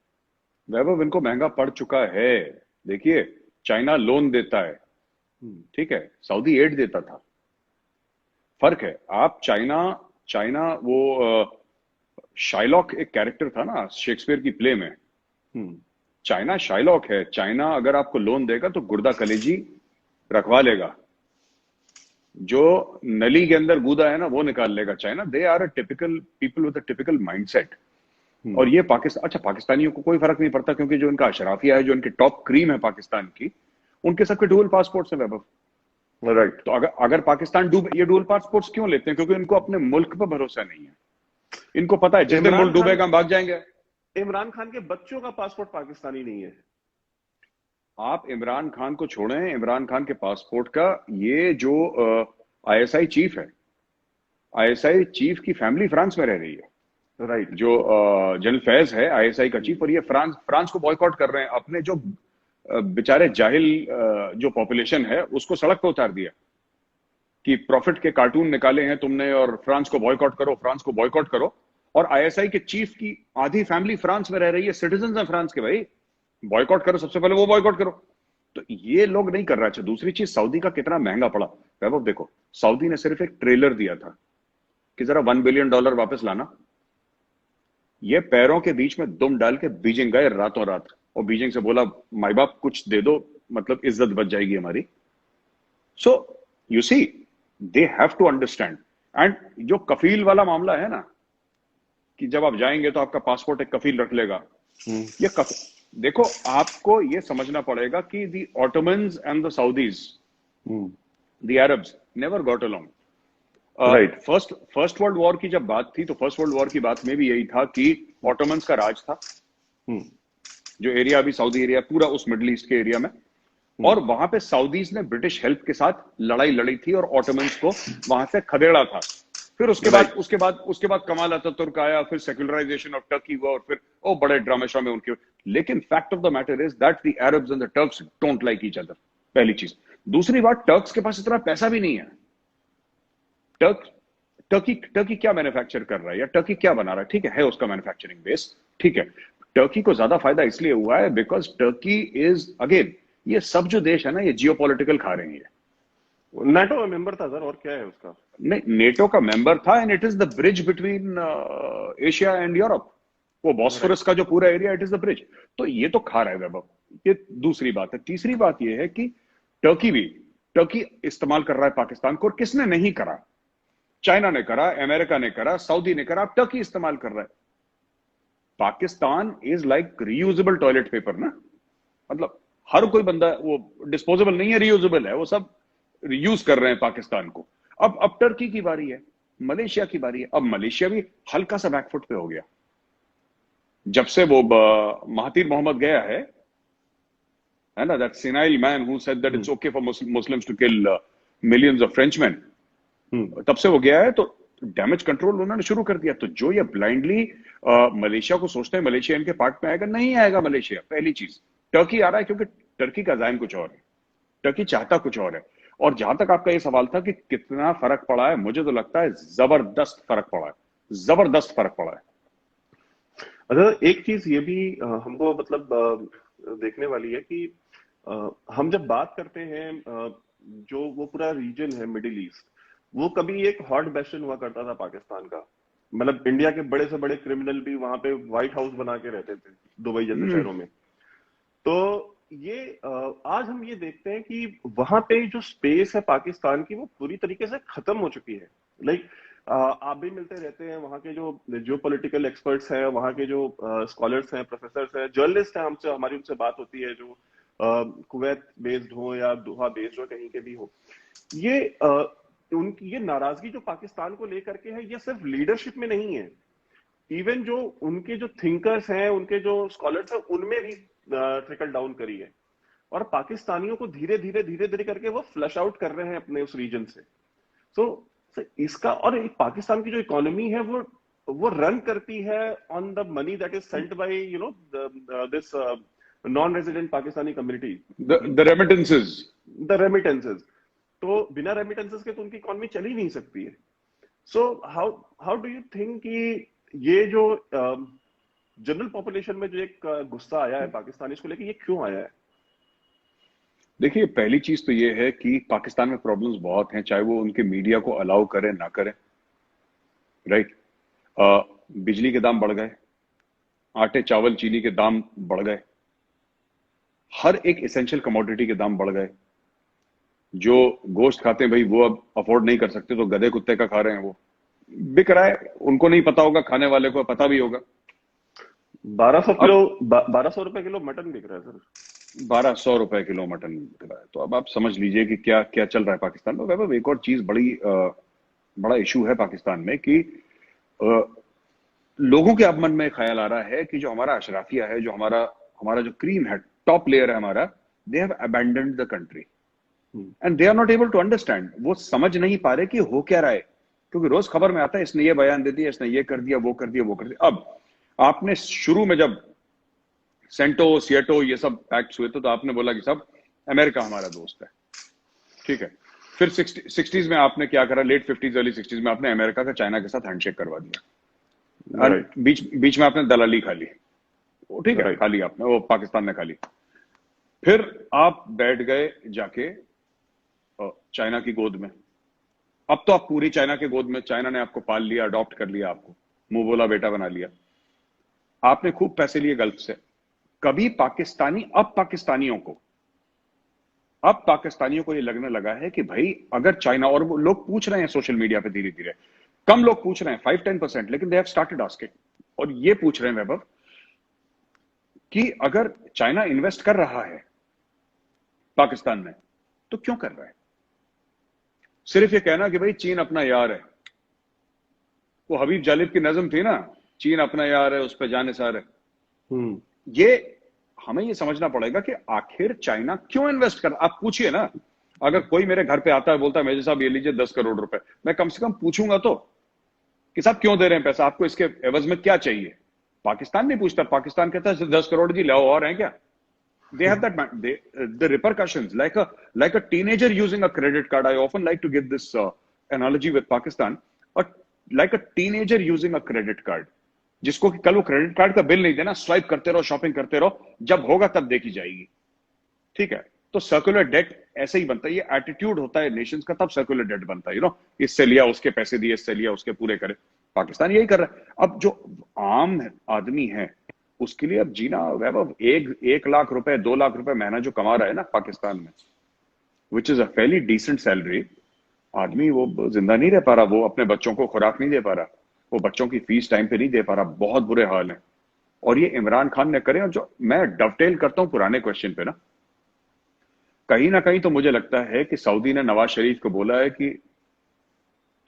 वैभव, इनको महंगा पड़ चुका है। देखिए, चाइना लोन देता है, ठीक है, सऊदी एड देता था, फर्क है। आप चाइना वो शाइलॉक एक कैरेक्टर था ना शेक्सपियर की प्ले में, चाइना शाइलॉक है। चाइना अगर आपको लोन देगा तो गुर्दा कलेजी रखवा लेगा, जो नली के अंदर गूदा है ना वो निकाल लेगा। China, they are a typical people with a typical mindset. और ये पाकिस्तानियों को कोई फर्क नहीं पड़ता, क्योंकि जो इनका अशराफिया है, जो इनकी टॉप क्रीम है पाकिस्तान की, उनके सबके डुअल पासपोर्ट्स हैं वैभव। राइट। तो अगर पाकिस्तान ये डुअल पासपोर्ट्स क्यों लेते हैं? क्योंकि इनको अपने मुल्क पर भरोसा नहीं है। इनको पता है जिस दिन मुल्क डूबेगा हम भाग जाएंगे। इमरान खान के बच्चों का पासपोर्ट पाकिस्तानी नहीं है। आप इमरान खान को छोड़ें, इमरान खान के पासपोर्ट का, ये जो आईएसआई चीफ है, आईएसआई चीफ की फैमिली फ्रांस में रह रही है। राइट। जो जनरल फैज है आईएसआई का चीफ, और ये फ्रांस को बॉयकॉट कर रहे हैं। अपने जो बेचारे जाहिल जो पॉपुलेशन है उसको सड़क पर उतार दिया कि प्रॉफिट के कार्टून निकाले हैं तुमने और फ्रांस को बॉयकॉट करो, फ्रांस को बॉयकॉट करो। और आईएसआई के चीफ की आधी फैमिली फ्रांस में रह रही है, सिटीजन है फ्रांस के, भाई बॉयकॉट करो, सबसे पहले वो बॉयकॉट करो। तो ये लोग नहीं कर रहे। अच्छा, दूसरी चीज, सऊदी का कितना महंगा पड़ा वैभव। देखो, सऊदी ने सिर्फ एक ट्रेलर दिया था कि जरा $1 बिलियन वापस लाना। ये पैरों के बीच में दुम डाल के बीजिंग गए रातों रात, और बीजिंग से बोला माई बाप कुछ दे दो, मतलब इज्जत बच जाएगी हमारी। So you see, they have to understand. And जो कफील वाला मामला है ना, कि जब आप जाएंगे तो आपका पासपोर्ट एक कफील रख लेगा, ये देखो, आपको ये समझना पड़ेगा कि the Ottomans and the Saudis, the Arabs never got along. Right. First world war की जब बात थी तो फर्स्ट वर्ल्ड वॉर की बात में भी यही था कि ऑटोमन्स का राज था, जो एरिया अभी सऊदी एरिया, पूरा उस मिडिल ईस्ट के एरिया में। और वहां पे सऊदीज ने ब्रिटिश हेल्प के साथ लड़ाई लड़ी थी और ऑटोमन्स को वहां से खदेड़ा था। फिर उसके बाद कमाल अतातुर्क आया, फिर सेक्युलराइजेशन ऑफ टर्की हुआ, और फिर ओ बड़े ड्रामे श्रामे उनके। लेकिन fact of the matter is that the Arabs and the Turks don't like each other, पहली चीज। दूसरी बात, टर्क्स के पास इतना पैसा भी नहीं है। टर्की क्या मैन्युफैक्चर कर रहा है या टर्की क्या बना रहा है, ठीक है उसका मैन्युफैक्चरिंग बेस, ठीक है। टर्की को ज्यादा फायदा इसलिए हुआ है बिकॉज टर्की इज, अगेन, ये सब जो देश है ना, ये जियोपॉलिटिकल खा रहे हैं। नाटो का मेंबर था सर, और क्या है उसका? नहीं, नेटो का मेंबर था, and it is the bridge between Asia and Europe. वो बॉस्फोरस का जो पूरा area, it is the bridge. तो ये तो खा रहा है वैभव, ये दूसरी बात है। तीसरी बात ये है कि टर्की इस्तेमाल कर रहा है पाकिस्तान को, और किसने नहीं करा? चाइना ने करा, अमेरिका ने करा, सऊदी ने करा, अब टर्की इस्तेमाल कर रहा है। Pakistan is like reusable toilet paper ना, मतलब हर कोई बंदा, वो डिस्पोजेबल नहीं है, रीयूजेबल है, वो सब यूज कर रहे हैं पाकिस्तान को। अब टर्की की बारी है, मलेशिया की बारी है। अब मलेशिया भी हल्का सा बैकफुट पे हो गया जब से वो महातीर मोहम्मद गया है ना, that senile man who said that it's okay for Muslims to kill millions of Frenchman. तब से वो गया है, तो डैमेज कंट्रोल उन्होंने शुरू कर दिया। तो जो ये ब्लाइंडली मलेशिया को सोचते हैं मलेशिया इनके पार्ट में आएगा, नहीं आएगा मलेशिया। पहली चीज, टर्की आ रहा है क्योंकि टर्की का अज़ाइम कुछ और है, टर्की चाहता कुछ और है। और जहां तक आपका ये सवाल था कि कितना फर्क पड़ा है, मुझे तो लगता है जबरदस्त फर्क पड़ा है, जबरदस्त फर्क पड़ा है। अच्छा, एक चीज ये भी हमको मतलब देखने वाली है कि हम जब बात करते हैं जो वो पूरा रीजन है मिडिल ईस्ट, वो कभी एक हॉट बेस्टन हुआ करता था पाकिस्तान का। मतलब इंडिया के बड़े से बड़े क्रिमिनल भी वहां पे व्हाइट हाउस बना के रहते थे, दुबई जैसे शहरों में। तो ये आज हम ये देखते हैं कि वहां पे जो स्पेस है पाकिस्तान की, वो पूरी तरीके से खत्म हो चुकी है। लाइक आप भी मिलते रहते हैं, वहां के जो पॉलिटिकल एक्सपर्ट्स हैं, वहां के जो स्कॉलर्स हैं, प्रोफेसर्स हैं, जर्नलिस्ट हैं, हमारी उनसे बात होती है, जो कुवैत बेस्ड हो या दोहा बेस्ड हो, कहीं के भी हो। ये उनकी ये नाराजगी जो पाकिस्तान को लेकर के है, ये सिर्फ लीडरशिप में नहीं है, इवन जो उनके जो थिंकर्स हैं, उनके जो स्कॉलर्स हैं, उनमें भी ट्रिकल डाउन करी है। और पाकिस्तानियों को धीरे धीरे करके वो फ्लश आउट कर रहे हैं अपने उस रीजन से। सो इसका, और पाकिस्तान की जो इकोनॉमी है वो रन करती है on the money that is sent by this non resident Pakistani community, the remittances. तो बिना रेमिटेंसेस के तो उनकी इकोनॉमी चल ही नहीं सकती है। So how do you think कि ये जो जनरल पॉपुलेशन में जो एक गुस्सा आया है पाकिस्तानी को लेके, ये क्यों आया है? देखिए, पहली चीज तो ये है कि पाकिस्तान में प्रॉब्लम्स बहुत हैं, चाहे वो उनके मीडिया को अलाउ करें ना करें, राइट। बिजली के दाम बढ़ गए, आटे चावल चीनी के दाम बढ़ गए, हर एक एसेंशियल कमोडिटी के दाम बढ़ गए। जो गोश्त खाते हैं भाई, वो अब अफोर्ड नहीं कर सकते, तो गधे कुत्ते का खा रहे हैं, वो बिक रहा है। उनको नहीं पता होगा, खाने वाले को पता भी होगा। 1200 रुपए किलो मटन बिक रहा है सर, 1200 रुपए किलो मटन बिक रहा है। तो अब आप समझ लीजिए कि क्या क्या चल रहा है पाकिस्तान में। वैभव, एक और चीज बड़ा इशू है पाकिस्तान में कि लोगों के अब मन में ख्याल आ रहा है कि जो हमारा अशराफिया है, जो हमारा जो क्रीम है, टॉप लेयर है हमारा, they have abandoned the country and they are not able to understand. वो समझ नहीं पा रहे कि हो क्या रहा है, क्योंकि रोज खबर में आता है इसने ये बयान दे दिया, इसने ये कर दिया, वो कर दिया, वो कर दिया। अब आपने शुरू में जब सेंटोस येटो ये सब एक्ट्स हुए थे, तो आपने बोला कि सब अमेरिका हमारा दोस्त है, ठीक है। फिर 60s में आपने क्या करा, लेट 50s अर्ली 60s में आपने अमेरिका का चाइना के साथ हैंडशेक करवा दिया, और राइट। बीच बीच में आपने दलाली खा ली, वो ठीक है, राइट। खा ली आपने, वो पाकिस्तान ने खा ली। फिर आप बैठ गए जाके चाइना की गोद में। अब तो आप पूरी चाइना के गोद में, चाइना ने आपको पाल लिया, अडॉप्ट कर लिया, आपको मुंह बोला बेटा बना लिया। आपने खूब पैसे लिए गल्फ से। कभी पाकिस्तानी, अब पाकिस्तानियों को ये लगने लगा है कि भाई अगर चाइना, और वो लोग पूछ रहे हैं सोशल मीडिया पे धीरे धीरे, कम लोग पूछ रहे हैं 5-10%, लेकिन दे हैव स्टार्टेड आस्किंग, और ये पूछ रहे हैं वैभव कि अगर चाइना इन्वेस्ट कर रहा है पाकिस्तान में तो क्यों कर रहा है। सिर्फ ये कहना कि भाई चीन अपना यार है, वो हबीब जालिब की नज्म थी ना, चीन अपना यार है उस पर जाने सार है, ये हमें ये समझना पड़ेगा कि आखिर चाइना क्यों इन्वेस्ट कर। आप पूछिए ना, अगर कोई मेरे घर पे आता है बोलता है मेजर साहब ये लीजिए 10 करोड़ रुपए, मैं कम से कम पूछूंगा तो कि साहब क्यों दे रहे हैं पैसा, आपको इसके एवज में क्या चाहिए। पाकिस्तान नहीं पूछता, पाकिस्तान कहता है 10 करोड़ जी लाओ, और हैं क्या। They have that the repercussions like a teenager using a credit card. I often like to give this analogy with Pakistan, but like a teenager using a credit card, जिसको कि कल वो क्रेडिट कार्ड का बिल नहीं देना, स्वाइप करते रहो, शॉपिंग करते रहो, जब होगा तब देखी जाएगी, ठीक है। तो सर्कुलर डेट ऐसे ही बनता है, ये एटीट्यूड होता है नेशंस का, तब सर्कुलर डेट बनता है, इससे लिया उसके पैसे दिए, इससे लिया उसके पूरे करे। पाकिस्तान यही कर रहा है। अब जो आम आदमी है उसके लिए अब जीना वैभव, 1 लाख रुपए 2 लाख रुपए महीना जो कमा रहा है ना पाकिस्तान में, which is a fairly decent salary, आदमी वो जिंदा नहीं रह पा रहा, वो अपने बच्चों को खुराक नहीं दे पा रहा, वो बच्चों की फीस टाइम पे नहीं दे पा रहा, बहुत बुरे हाल है। और ये इमरान खान ने करे, और जो मैं डवटेल करता हूं पुराने क्वेश्चन पे ना कहीं तो मुझे लगता है कि सऊदी ने नवाज शरीफ को बोला है कि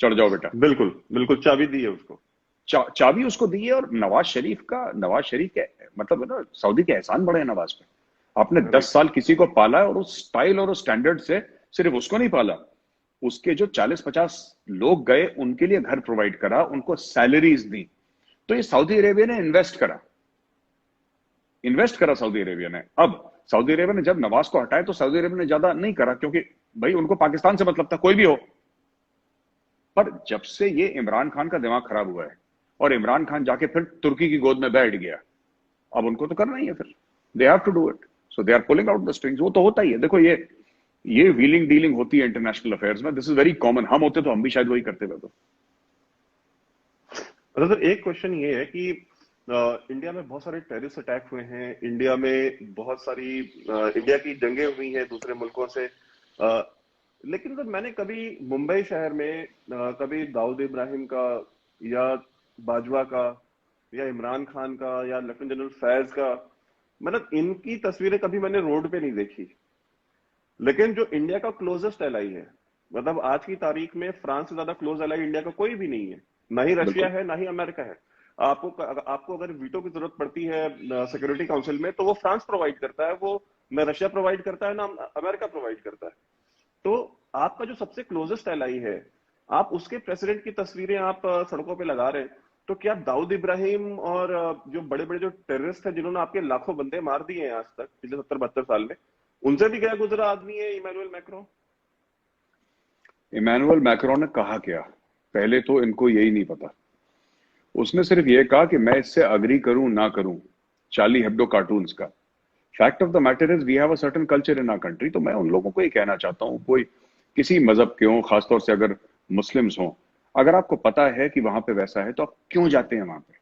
चढ़ जाओ बेटा। बिल्कुल बिल्कुल, चाबी दी है उसको, चाबी उसको दी है। और नवाज शरीफ के मतलब ना, सऊदी के एहसान बड़े हैं नवाज पे। आपने 10 साल किसी को पाला है, और उस स्टाइल और उस स्टैंडर्ड से सिर्फ उसको नहीं पाला, उसके जो 40-50 लोग गए उनके लिए घर प्रोवाइड करा, उनको सैलरीज दी। तो ये सऊदी अरेबिया ने इन्वेस्ट करा सऊदी अरेबिया ने। अब सऊदी अरेबिया ने जब नवाज को हटाया तो सऊदी अरेबिया ने ज्यादा नहीं करा, क्योंकि भाई उनको पाकिस्तान से मतलब था, कोई भी हो। पर जब से ये इमरान खान का दिमाग खराब हुआ है, और इमरान खान जाके फिर तुर्की की गोद में बैठ गया, अब उनको तो करना ही है, फिर they have to do it, so they are pulling out the strings. वो तो होता ही है, देखो ये व्हीलिंग डीलिंग होती है इंटरनेशनल अफेयर्स में, दिस इज वेरी कॉमन। हम होते तो हम भी शायद वही करते थे। तो सर एक क्वेश्चन ये है कि इंडिया में बहुत सारे टेररिस्ट अटैक हुए हैं, इंडिया में बहुत सारी इंडिया की जंगें हुई हैं दूसरे मुल्कों से, लेकिन सर मैंने कभी मुंबई शहर में कभी दाऊद इब्राहिम का या बाजवा का या इमरान खान का या लेफ्टिनेंट जनरल फैज का, मतलब इनकी तस्वीरें कभी मैंने रोड पे नहीं देखी। लेकिन जो इंडिया का क्लोजेस्ट एलाई है, मतलब आज की तारीख में फ्रांस से ज्यादा क्लोज एलाई इंडिया का कोई भी नहीं है, ना ही रशिया है ना ही अमेरिका है। आपको अगर वीटो की जरूरत पड़ती है सिक्योरिटी काउंसिल में, तो वो फ्रांस प्रोवाइड करता है, वो ना रशिया प्रोवाइड करता है ना अमेरिका प्रोवाइड करता है। तो आपका जो सबसे क्लोजेस्ट एलाई है, आप उसके प्रेसिडेंट की तस्वीरें आप सड़कों पे लगा रहे हैं, तो क्या दाऊद इब्राहिम और जो बड़े बड़े जो टेररिस्ट हैं जिन्होंने आपके लाखों बंदे मार दिए हैं आज तक पिछले 70-72 साल में, उनसे भी गया गुजरा आदमी है इमैनुअल मैक्रोन? इमैनुअल मैक्रोन ने कहा क्या, पहले तो इनको यही नहीं पता। उसने सिर्फ ये कहा कि मैं इससे अग्री करूं ना करूं चार्ली हेब्डो कार्टून्स का। Fact of the matter is we have a certain culture in our country. तो मैं उन लोगों को ये कहना चाहता हूं, कोई किसी मजहब के हो, खासतौर से अगर मुस्लिम्स हो, अगर आपको पता है कि वहां पे वैसा है तो आप क्यों जाते हैं वहां पे,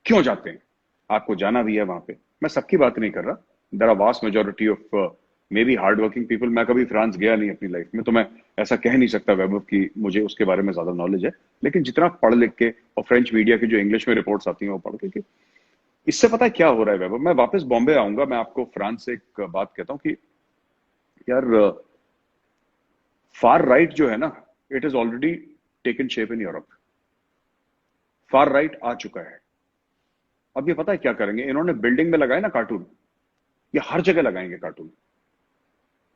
क्यों जाते हैं? आपको जाना भी है वहां पे, मैं सबकी बात नहीं कर रहा, there are vast majority of maybe hard working people. मैं कभी फ्रांस गया नहीं अपनी लाइफ में, तो मैं ऐसा कह नहीं सकता वैभव कि मुझे उसके बारे में ज्यादा नॉलेज है, लेकिन जितना पढ़ लिख के और फ्रेंच मीडिया की जो इंग्लिश में रिपोर्ट्स आती हैं वो पढ़ के कि इससे पता है क्या हो रहा है वैभव। मैं वापस बॉम्बे आऊंगा, मैं आपको फ्रांस से एक बात कहता हूँ कि यार फार राइट जो है ना, it is already taken shape in Europe. Far right आ चुका है। अब ये पता है क्या करेंगे, इन्होंने बिल्डिंग में लगाए ना कार्टून, ये हर जगह लगाएंगे कार्टून,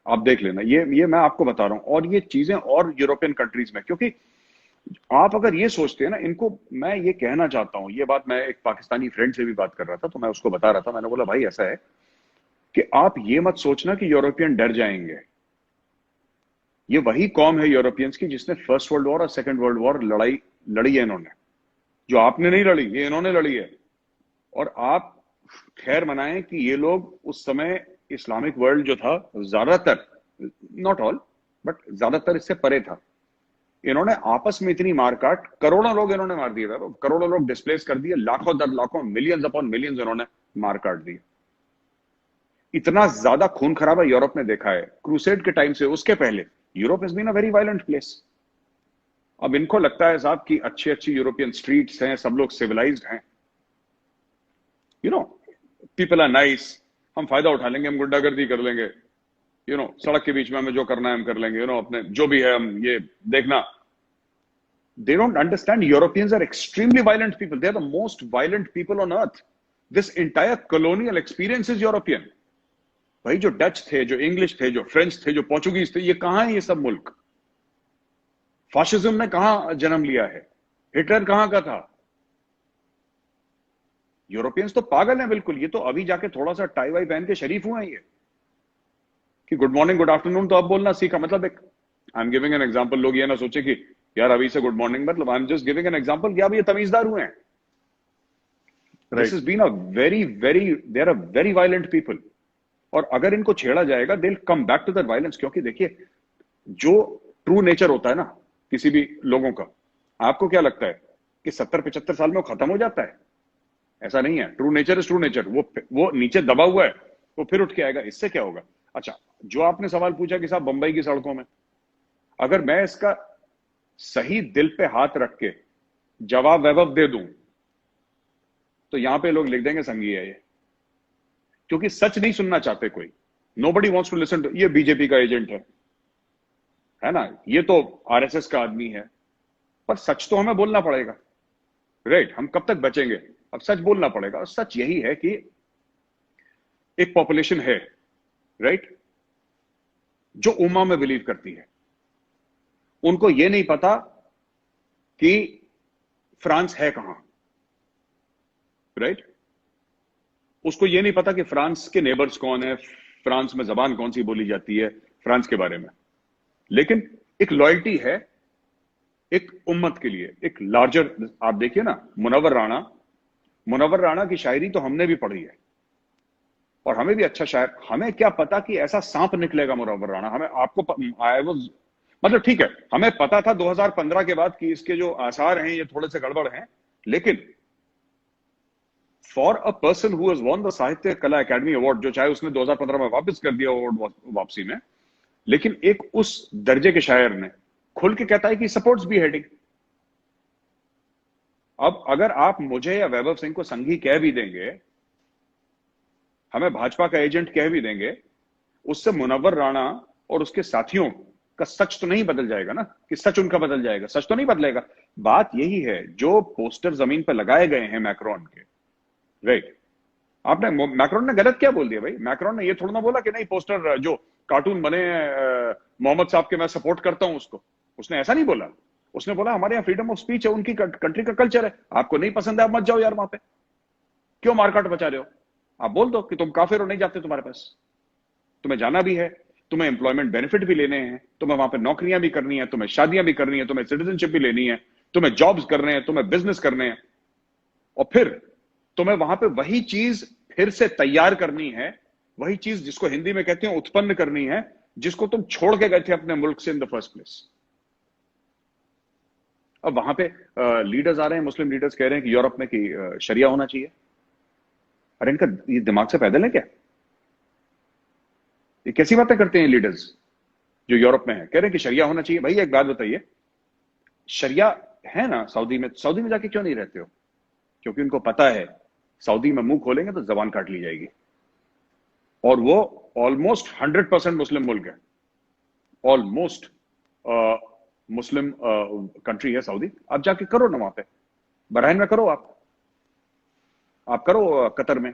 आप देख लेना। ये मैं आपको बता रहा हूं। और ये चीजें और यूरोपियन कंट्रीज में, क्योंकि आप अगर ये सोचते हैं ना, इनको मैं ये कहना चाहता हूं, ये बात मैं एक पाकिस्तानी फ्रेंड से भी बात कर रहा था, तो मैं उसको बता रहा था, मैंने बोला भाई ऐसा है कि आप ये मत सोचना कि यूरोपियन डर जाएंगे। ये वही कौम है यूरोपियंस की जिसने फर्स्ट वर्ल्ड वॉर और सेकंड वर्ल्ड वॉर लड़ाई लड़ी है इन्होंने, जो आपने नहीं लड़ी, ये इन्होंने लड़ी है। और आप खैर मनाएं कि ये लोग उस समय इस्लामिक वर्ल्ड जो था, ज्यादातर, नॉट ऑल, बट ज्यादातर इससे परे था। इन्होंने आपस में इतनी मारकाट, करोड़ों लोग इन्होंने मार दिए था, करोड़ों लोग डिस्प्लेस कर दिए, लाखों दर लाखों, मिलियंस अपॉन मिलियंस इन्होंने मार काट दिए। इतना ज्यादा खून खराबा यूरोप में देखा है क्रूसेड के टाइम से, उसके पहले Europe is been a very violent place. अब इनको लगता है साहब कि अच्छी अच्छी यूरोपियन स्ट्रीट्स हैं, सब लोग सिविलाइज्ड हैं, you know, people are nice, हम फायदा उठा लेंगे, हम गुंडागर्दी कर लेंगे, यू नो, सड़क के बीच में हमें जो करना है हम कर लेंगे, यू नो, अपने जो भी है हम ये देखना। They don't understand Europeans are extremely violent people. They are the most violent people on earth. This entire colonial experience is European. भाई जो डच थे, जो इंग्लिश थे, जो फ्रेंच थे, जो पोर्चुगीज थे, ये कहां है ये सब मुल्क? फाशिज्म ने कहां जन्म लिया है? हिटलर कहां का था? यूरोपियंस तो पागल हैं बिल्कुल। ये तो अभी जाके थोड़ा सा टाई वाई पहन के शरीफ हुए हैं ये, कि गुड मॉर्निंग गुड आफ्टरनून तो अब बोलना सीखा। मतलब एक, I am giving an example, लोग ये ना सोचे कि यार अभी से गुड मॉर्निंग, मतलब I am just giving an example कि अब ये तमीजदार हुए हैं। This right. Is been a very very, they are a very violent people. और अगर इनको छेड़ा जाएगा, they will come back to that violence. क्योंकि देखिए, जो ट्रू नेचर होता है ना किसी भी लोगों का, आपको क्या लगता है कि 70-75 साल में वो खत्म हो जाता है? ऐसा नहीं है। True nature is true nature. वो नीचे दबा हुआ है, वो फिर उठ के आएगा। इससे क्या होगा? अच्छा, जो आपने सवाल पूछा कि साहब बंबई की सड़कों में, अगर मैं इसका सही दिल पे हाथ रख के जवाब वैभव दे दूं, तो यहां पे लोग लिख देंगे संगी है ये, क्योंकि सच नहीं सुनना चाहते कोई। Nobody wants to listen to, ये बीजेपी का एजेंट है ना, ये तो आरएसएस का आदमी है। पर सच तो हमें बोलना पड़ेगा, राइट? हम कब तक बचेंगे? अब सच बोलना पड़ेगा। और सच यही है कि एक पॉपुलेशन है, राइट, जो उम्मा में बिलीव करती है। उनको यह नहीं पता कि फ्रांस है कहां, राइट? उसको यह नहीं पता कि फ्रांस के नेबर्स कौन है, फ्रांस में जबान कौन सी बोली जाती है, फ्रांस के बारे में। लेकिन एक लॉयल्टी है एक उम्मत के लिए, एक लार्जर। आप देखिए ना, मुनव्वर राणा की शायरी तो हमने भी पढ़ी है, और हमें भी अच्छा शायर। हमें क्या पता कि ऐसा सांप निकलेगा मुनव्वर राणा? हमें, आपको, आई वाज, मतलब ठीक है, हमें पता था 2015 के बाद कि इसके जो आसार हैं ये थोड़े से गड़बड़ हैं। लेकिन for a person who has won the साहित्य कला अकेडमी अवार्ड, जो चाहे उसने 2015 में वापस कर दिया अवार्ड वापसी में, लेकिन एक उस दर्जे के शायर ने खुल के कहता है कि सपोर्ट्स बी हेडिंग। अब अगर आप मुझे या वैभव सिंह को संघी कह भी देंगे, हमें भाजपा का एजेंट कह भी देंगे, उससे मुनव्वर राणा और उसके साथियों का सच तो नहीं बदल जाएगा ना, कि सच उनका बदल जाएगा? सच तो नहीं बदलेगा। बात यही है, जो पोस्टर जमीन पर लगाए गए हैं मैक्रोन के, राइट? आपने, मैक्रोन ने गलत क्या बोल दिया भाई? मैक्रोन ने ये थोड़ा ना बोला कि नहीं पोस्टर जो कार्टून बने मोहम्मद साहब के मैं सपोर्ट करता हूं उसको। उसने ऐसा नहीं बोला। उसने बोला हमारे यहाँ फ्रीडम ऑफ स्पीच है, उनकी कंट्री का कल्चर है, आपको नहीं पसंद है आप मत जाओ यार वहां पे, क्यों मारकाट बचा रहे हो? आप बोल दो कि तुम काफिर हो, नहीं जाते तुम्हारे पास, तुम्हें जाना भी है, तुम्हें एम्प्लॉयमेंट बेनिफिट भी लेने हैं, तुम्हें वहां पे नौकरियां भी करनी है, तुम्हें शादियां भी करनी है, तुम्हें सिटीजनशिप भी लेनी है, तुम्हें जॉब्स करने हैं, तुम्हें बिजनेस करने हैं, और फिर तुम्हें वहां पे वही चीज फिर से तैयार करनी है, वही चीज जिसको हिंदी में कहते हैं उत्पन्न करनी है, जिसको तुम छोड़ के गए थे अपने मुल्क से इन द फर्स्ट प्लेस। अब वहां पे लीडर्स आ रहे हैं, मुस्लिम लीडर्स कह रहे हैं कि यूरोप में कि शरिया होना चाहिए। अरे इनका ये दिमाग से पैदल है क्या? ये कैसी बातें करते हैं लीडर्स जो यूरोप में है, कह रहे हैं कि शरिया होना चाहिए। भाई एक बात बताइए, शरिया है ना सऊदी में, सऊदी में जाके क्यों नहीं रहते हो? क्योंकि उनको पता है सऊदी में मुंह खोलेंगे तो जबान काट ली जाएगी, और वो ऑलमोस्ट 100% मुस्लिम मुल्क है, ऑलमोस्ट मुस्लिम कंट्री है सऊदी। आप जाके करो ना वहां पे, बहरीन में करो, आप करो कतर में,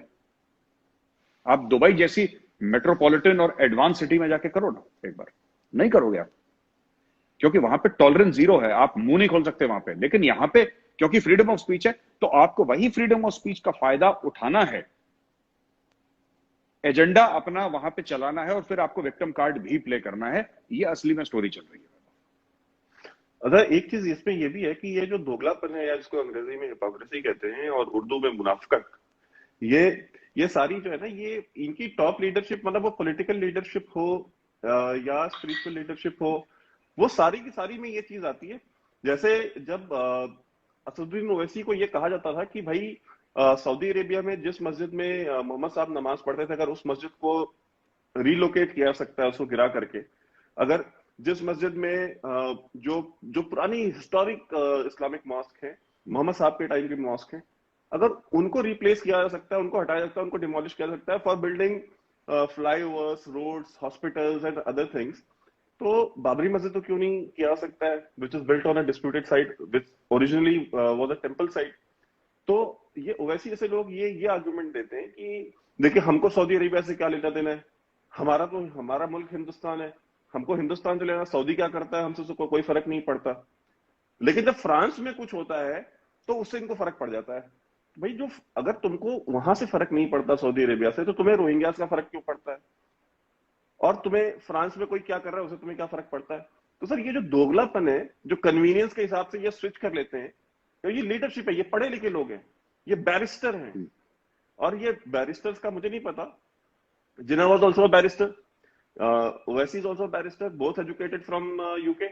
आप दुबई जैसी मेट्रोपॉलिटन और एडवांस सिटी में जाके करो ना एक बार। नहीं करोगे आप, क्योंकि वहां पे टॉलरेंस जीरो है, आप मुंह नहीं खोल सकते वहां पे। लेकिन यहां पे क्योंकि फ्रीडम ऑफ स्पीच है, तो आपको वही फ्रीडम ऑफ स्पीच का फायदा उठाना है, एजेंडा अपना वहां पे चलाना है, और फिर आपको विक्टिम कार्ड भी प्ले करना है। ये असली में स्टोरी चल रही है। अगर एक चीज इसमें ये भी है कि ये जो दोगलापन है, या जिसको अंग्रेजी में हिपोक्रेसी कहते हैं और उर्दू में मुनाफिकत, ये ये सारी जो है ना, ये इनकी टॉप लीडरशिप, मतलब वो पॉलिटिकल लीडरशिप हो या स्पिरिचुअल लीडरशिप हो, वो सारी की सारी में ये चीज आती है। जैसे जब असदुद्दीन ओवैसी को ये कहा जाता था कि भाई सऊदी अरेबिया में जिस मस्जिद में मोहम्मद साहब नमाज पढ़ते थे, अगर उस मस्जिद को रिलोकेट किया जा सकता है उसको गिरा करके, अगर जिस मस्जिद में जो जो पुरानी हिस्टोरिक इस्लामिक मॉस्क है, मोहम्मद साहब के टाइम की मॉस्क है, अगर उनको रिप्लेस किया जा सकता है, उनको हटाया जा सकता है, उनको डिमोलिश किया जा सकता है for building flyovers, roads, hospitals and other things, तो बाबरी मस्जिद तो क्यों नहीं किया जा सकता है, which is built on a disputed site which originally was a temple site. तो ये ओवैसी जैसे लोग ये आर्गुमेंट देते हैं कि देखिए, हमको सऊदी अरेबिया से क्या लेना देना है, हमारा मुल्क हिंदुस्तान है, हमको हिंदुस्तान से लेना, सऊदी क्या करता है हमसे कोई फर्क नहीं पड़ता। लेकिन जब फ्रांस में कुछ होता है तो उससे इनको फर्क पड़ जाता है। भाई, जो अगर तुमको वहां से फर्क नहीं पड़ता सऊदी अरेबिया से, तो तुम्हें रोहिंग्यास का फर्क क्यों पड़ता है, और तुम्हें फ्रांस में कोई क्या कर रहा है उससे तुम्हें क्या फर्क पड़ता है। तो सर, ये जो दोगलापन है, जो कन्वीनियंस के हिसाब से ये स्विच कर लेते हैं, तो ये लीडरशिप है, ये पढ़े लिखे लोग हैं, ये बैरिस्टर हैं, और ये बैरिस्टर्स का मुझे नहीं पता, Jinnah was also a barrister, Owaisi is also barrister, both educated from UK,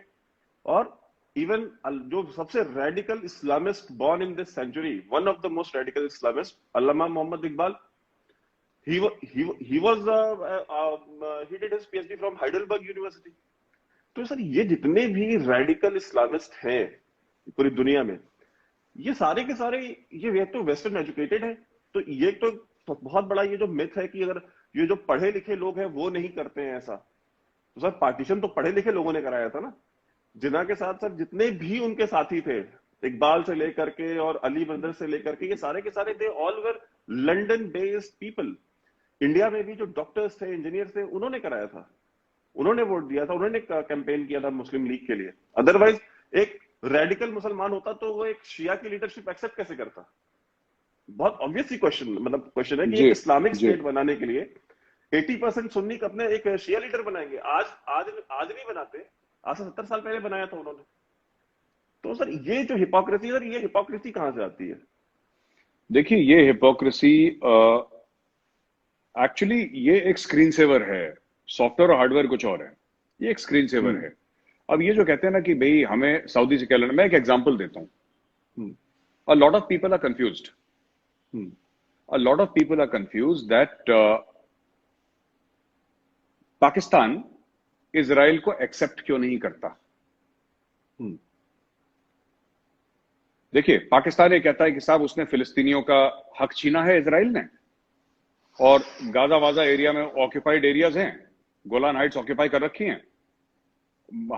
और इवन जो सबसे radical Islamist born in this century, one of the most radical Islamist, Allama Mohammad Iqbal, he did his PhD from Heidelberg University। तो सर, ये जितने भी रेडिकल इस्लामिस्ट हैं पूरी दुनिया में, ये सारे के सारे ये तो वेस्टर्न एजुकेटेड है। तो ये तो बहुत बड़ा ये जो मिथ है कि अगर ये जो पढ़े लिखे लोग हैं वो नहीं करते हैं ऐसा, तो सर पार्टीशन तो पढ़े लिखे लोगों ने कराया था ना। जिन्ना के साथ सर जितने भी उनके साथी थे, इकबाल से लेकर के और अली ब्रदर से लेकर के, ये सारे के सारे they all were London based people. India में भी जो डॉक्टर्स थे, इंजीनियर थे, उन्होंने कराया था, उन्होंने वोट दिया था, उन्होंने कैंपेन किया था मुस्लिम लीग के लिए। अदरवाइज एक रेडिकल मुसलमान होता तो वो एक शिया की लीडरशिप एक्सेप्ट कैसे करता। बहुत ऑब्वियस ही क्वेश्चन, मतलब क्वेश्चन है कि एक इस्लामिक स्टेट बनाने के लिए 80% सुन्नी का अपने एक शिया लीडर बनाएंगे। आज आज आज नहीं बनाते, आज से 70 साल पहले बनाया था उन्होंने। तो सर, ये जो हिपोक्रेसी, सर ये हिपोक्रेसी कहां से आती है? देखिए, ये हिपोक्रेसी एक्चुअली ये एक स्क्रीन सेवर है। सॉफ्टवेयर और हार्डवेयर कुछ और है, ये एक स्क्रीन सेवर है। अब ये जो कहते हैं ना कि भाई हमें सऊदी से क्या लेना, मैं एक एग्जांपल देता हूं। A lot of people are confused, a lot of people are confused that Pakistan Israel को एक्सेप्ट क्यों नहीं करता। देखिए, पाकिस्तान ये कहता है कि साहब उसने फिलिस्तीनियों का हक छीना है इजराइल ने, और गाजा वाजा एरिया में ऑक्यूपाइड एरियाज हैं, गोलान हाइट्स ऑक्यूपाई कर रखी हैं,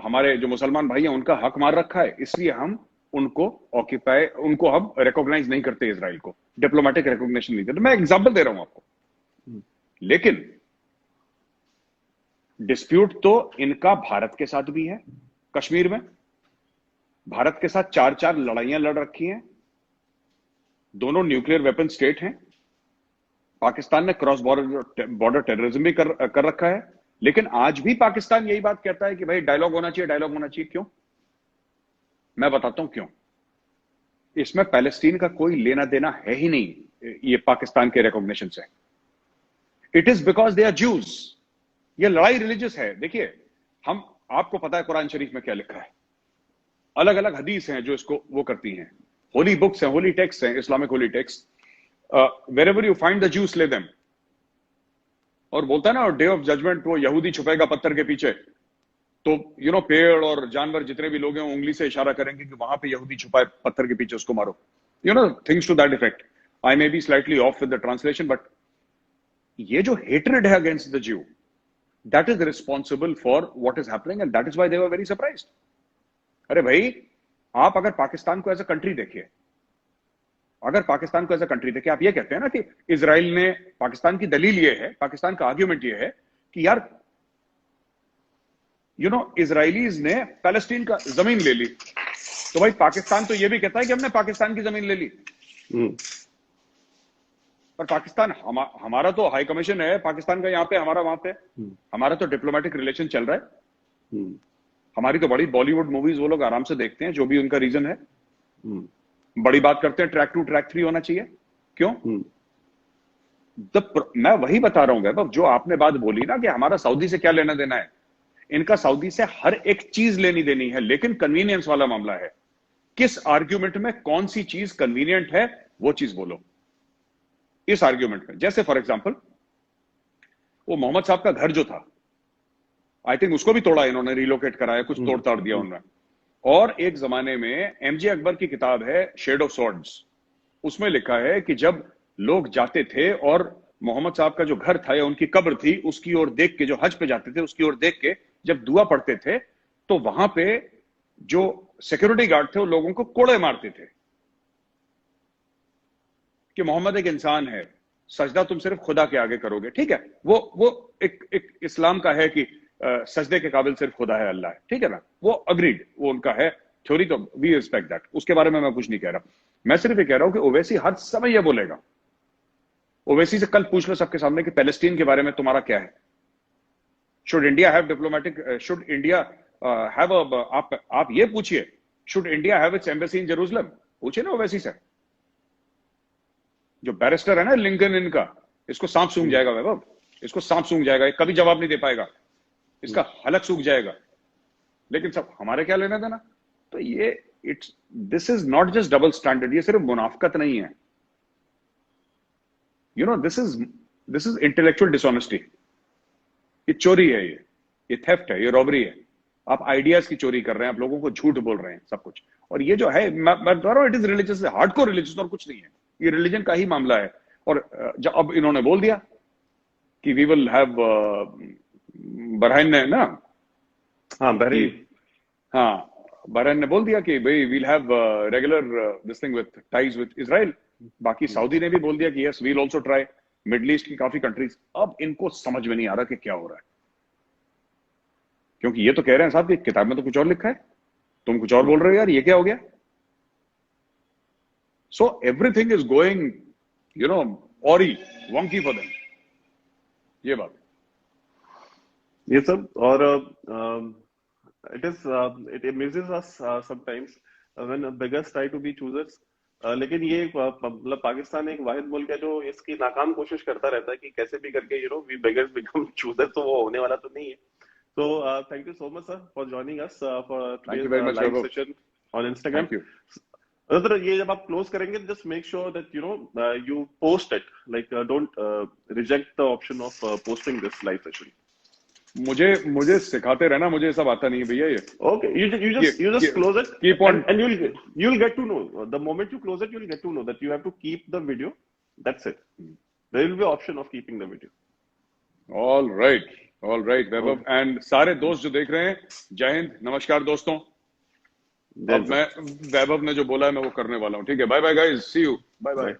हमारे जो मुसलमान भाई हैं उनका हक मार रखा है, इसलिए हम उनको हम रिकॉग्नाइज नहीं करते, इजराइल को डिप्लोमेटिक रिकॉग्निशन नहीं देते। मैं एग्जांपल दे रहा हूं आपको। लेकिन डिस्प्यूट तो इनका भारत के साथ भी है। कश्मीर में भारत के साथ 4 लड़ाइयां लड़ रखी हैं, दोनों न्यूक्लियर वेपन स्टेट हैं। पाकिस्तान ने क्रॉस बॉर्डर टेररिज्म भी कर रखा है। लेकिन आज भी पाकिस्तान यही बात कहता है कि भाई डायलॉग होना चाहिए, डायलॉग होना चाहिए। क्यों? मैं बताता हूं क्यों। इसमें पैलेस्टीन का कोई लेना देना है ही नहीं ये पाकिस्तान के रिकॉग्निशन से। It is because they are Jews. ये लड़ाई रिलीजियस है। देखिए, हम आपको पता है कुरान शरीफ में क्या लिखा है, अलग अलग हदीस हैं जो इसको वो करती हैं, होली बुक्स हैं, होली टेक्स्ट हैं, Islamic Holi text. Wherever you find the ज्यू स्ले देम। और बोलता है ना, डे ऑफ जजमेंट वो यहूदी छुपेगा पत्थर के पीछे, तो पेड़ और जानवर जितने भी लोग हैं उंगली से इशारा करेंगे कि वहां पे यहूदी छुपा है पत्थर के पीछे, उसको मारो। Things to that effect. I may be slightly off with the translation, but ये जो हेट्रेड है against the Jew, that is responsible for what is happening, and that is why they were very surprised. अरे भाई, आप अगर पाकिस्तान को एज अ कंट्री देखिए, आप ये कहते हैं ना कि इजराइल ने, पाकिस्तान की दलील ये है, पाकिस्तान का आर्ग्यूमेंट ये है कि यार इजराइलीज ने पैलेस्टीन का जमीन ले ली, तो भाई पाकिस्तान तो ये भी कहता है कि हमने पाकिस्तान की जमीन ले ली। पर पाकिस्तान हमारा तो हाई कमीशन है पाकिस्तान का यहाँ पे, हमारा वहां पे, हमारा तो डिप्लोमेटिक रिलेशन चल रहा है। हमारी तो बड़ी बॉलीवुड मूवीज वो लोग आराम से देखते हैं, जो भी उनका रीजन है। बड़ी बात करते हैं ट्रैक 2 ट्रैक 3 होना चाहिए, क्यों? मैं वही बता रहा हूं वैभव, जो आपने बात बोली ना कि हमारा सऊदी से क्या लेना देना है, इनका सऊदी से हर एक चीज लेनी देनी है, लेकिन कन्वीनियंस वाला मामला है। किस आर्ग्यूमेंट में कौन सी चीज कन्वीनियंट है वो चीज बोलो। इस आर्ग्यूमेंट में जैसे फॉर एग्जांपल वो मोहम्मद साहब का घर जो था, आई थिंक उसको भी तोड़ा इन्होंने, रिलोकेट कराया, कुछ तोड़ ताड़ दिया उन्होंने। और एक जमाने में एमजे अकबर की किताब है शेड ऑफ सॉर्ड्स, उसमें लिखा है कि जब लोग जाते थे और मोहम्मद साहब का जो घर था या उनकी कब्र थी उसकी ओर देख के, जो हज पे जाते थे उसकी ओर देख के जब दुआ पढ़ते थे, तो वहां पे जो सिक्योरिटी गार्ड थे वो लोगों को कोड़े मारते थे कि मोहम्मद एक इंसान है, सजदा तुम सिर्फ खुदा के आगे करोगे। ठीक है, वो एक इस्लाम का है कि सजदे के काबिल सिर्फ खुदा है, अल्लाह है, ठीक है ना, वो अग्रीड, वो उनका है थ्योरी, तो वी रिस्पेक्ट दैट, उसके बारे में मैं कुछ नहीं कह रहा। मैं सिर्फ ये कह रहा हूं कि ओवैसी हर समय ये बोलेगा। ओवैसी से कल पूछ लो सबके सामने कि पैलेस्टीन के बारे में तुम्हारा क्या है। Should India have diplomatic, should India have आप ये पूछिए, should India have it's embassy in Jerusalem, पूछिए ना ओवैसी से। जो बैरिस्टर है ना लिंकन, इनका, इसको सांप सूंघ जाएगा वैभव, इसको सांप सूंघ जाएगा, कभी जवाब नहीं दे पाएगा, इसका हलक सूख जाएगा। लेकिन सब हमारे क्या लेना देना। तो ये this is not just double standard, ये सिर्फ मुनाफकत नहीं है, दिस इज इंटेलेक्चुअल डिसऑनेस्टी। ये चोरी है, ये थेफ्ट है, ये रॉबरी है। आप आइडियाज की चोरी कर रहे हैं, आप लोगों को झूठ बोल रहे हैं सब कुछ। और ये जो है, मैं बता रहा हूं, it is religious, hardcore religious और कुछ नहीं है, ये रिलीजन का ही मामला है। और जब अब इन्होंने बोल दिया कि वी विल हैव, बहरीन ने ना, हाँ बहरीन, हाँ बहरीन ने बोल दिया कि भाई we'll have regular this thing with ties with Israel. बाकी सऊदी ने भी बोल दिया कि yes we'll also try, Middle East की काफी कंट्रीज। अब इनको समझ में नहीं आ रहा कि क्या हो रहा है, क्योंकि ये तो कह रहे हैं साहब कि किताब में तो कुछ और लिखा है, तुम कुछ और बोल रहे हो यार, ये क्या हो गया। So everything is going awry wonky for them, ये बात, ये सब। और it amazes us sometimes when beggars try to be choosers. लेकिन ये मतलब पाकिस्तान एक वाहिद मुल्क है जो इसकी नाकाम कोशिश करता रहता है कि कैसे भी करके we beggars become choosers, तो वो होने वाला तो नहीं है। So thank you so much sir for joining us for today's live session on Instagram. Thank you. ये जब आप क्लोज करेंगे, just make sure that you post it, like don't reject the option of posting this live session. मुझे सिखाते रहना, मुझे सब आता नहीं है भैया ये। Okay, you just close it, keep on, and you'll get to know. The moment you close it, you'll get to know that you have to keep the video. That's it. There will be option of keeping the video. All right Vaibhav and सारे दोस्त जो देख रहे हैं, जय हिंद, नमस्कार दोस्तों। अब मैं वैभव ने जो बोला है मैं वो करने वाला हूँ, ठीक है, bye bye guys, see you, bye bye.